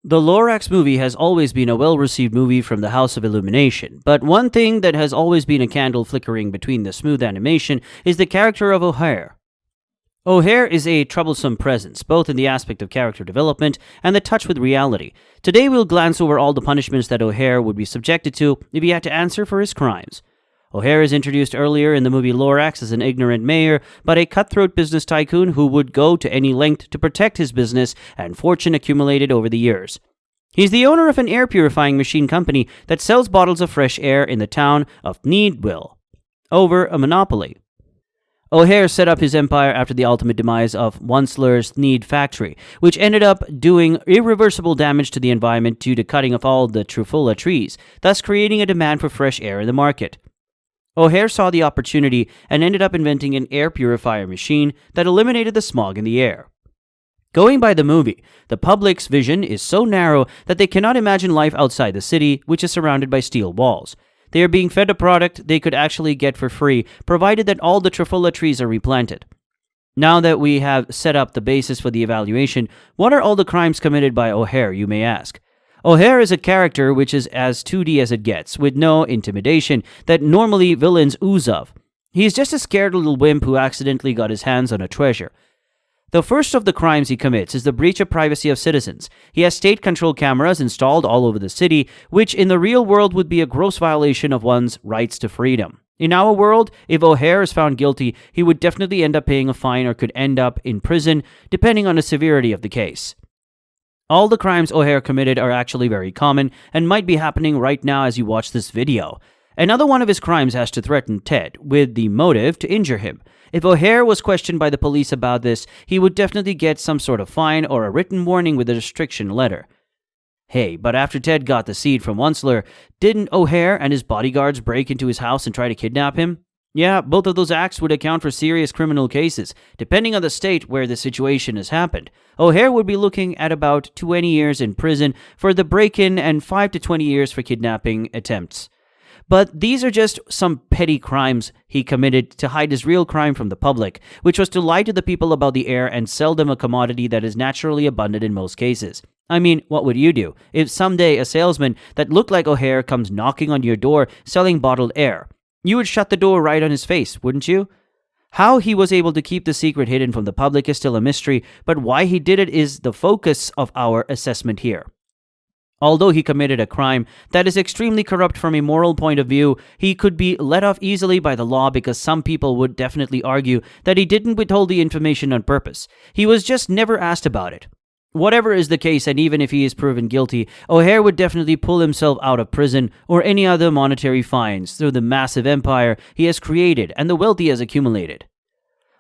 The Lorax movie has always been a well-received movie from the House of Illumination, but one thing that has always been a candle flickering between the smooth animation is the character of Ohare. Ohare is a troublesome presence, both in the aspect of character development and the touch with reality. Today we'll glance over all the punishments that Ohare would be subjected to if he had to answer for his crimes. Ohare is introduced earlier in the movie Lorax as an ignorant mayor, but a cutthroat business tycoon who would go to any length to protect his business and fortune accumulated over the years. He's the owner of an air purifying machine company that sells bottles of fresh air in the town of Needville over a monopoly. Ohare set up his empire after the ultimate demise of once-ler's Need factory, which ended up doing irreversible damage to the environment due to cutting off all the truffula trees, thus creating a demand for fresh air in the market. Ohare saw the opportunity and ended up inventing an air purifier machine that eliminated the smog in the air. Going by the movie, the public's vision is so narrow that they cannot imagine life outside the city, which is surrounded by steel walls. They are being fed a product they could actually get for free, provided that all the truffula trees are replanted. Now that we have set up the basis for the evaluation, what are all the crimes committed by Ohare, you may ask? Ohare is a character which is as 2D as it gets, with no intimidation that normally villains ooze of. He is just a scared little wimp who accidentally got his hands on a treasure. The first of the crimes he commits is the breach of privacy of citizens. He has state-controlled cameras installed all over the city, which in the real world would be a gross violation of one's rights to freedom. In our world, if Ohare is found guilty, he would definitely end up paying a fine or could end up in prison, depending on the severity of the case. All the crimes Ohare committed are actually very common and might be happening right now as you watch this video. Another one of his crimes has to threaten Ted, with the motive to injure him. If Ohare was questioned by the police about this, he would definitely get some sort of fine or a written warning with a restriction letter. Hey, but after Ted got the seed from once-ler, didn't Ohare and his bodyguards break into his house and try to kidnap him? Yeah, both of those acts would account for serious criminal cases, depending on the state where the situation has happened. Ohare would be looking at about 20 years in prison for the break-in and 5 to 20 years for kidnapping attempts. But these are just some petty crimes he committed to hide his real crime from the public, which was to lie to the people about the air and sell them a commodity that is naturally abundant in most cases. I mean, what would you do if someday a salesman that looked like Ohare comes knocking on your door selling bottled air? You would shut the door right on his face, wouldn't you? How he was able to keep the secret hidden from the public is still a mystery, but why he did it is the focus of our assessment here. Although he committed a crime that is extremely corrupt from a moral point of view, he could be let off easily by the law because some people would definitely argue that he didn't withhold the information on purpose. He was just never asked about it. Whatever is the case, and even if he is proven guilty, Ohare would definitely pull himself out of prison or any other monetary fines through the massive empire he has created and the wealth he has accumulated.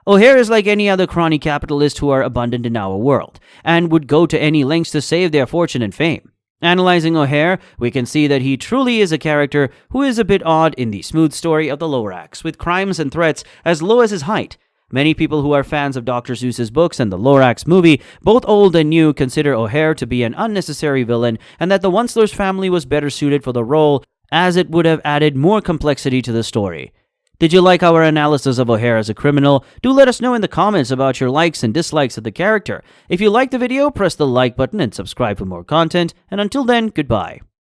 Ohare is like any other crony capitalist who are abundant in our world, and would go to any lengths to save their fortune and fame. Analyzing Ohare, we can see that he truly is a character who is a bit odd in the smooth story of the Lorax, with crimes and threats as low as his height. Many people who are fans of Dr. Seuss's books and the Lorax movie, both old and new, consider Ohare to be an unnecessary villain and that the once-ler's family was better suited for the role as it would have added more complexity to the story. Did you like our analysis of Ohare as a criminal? Do let us know in the comments about your likes and dislikes of the character. If you liked the video, press the like button and subscribe for more content. And until then, goodbye.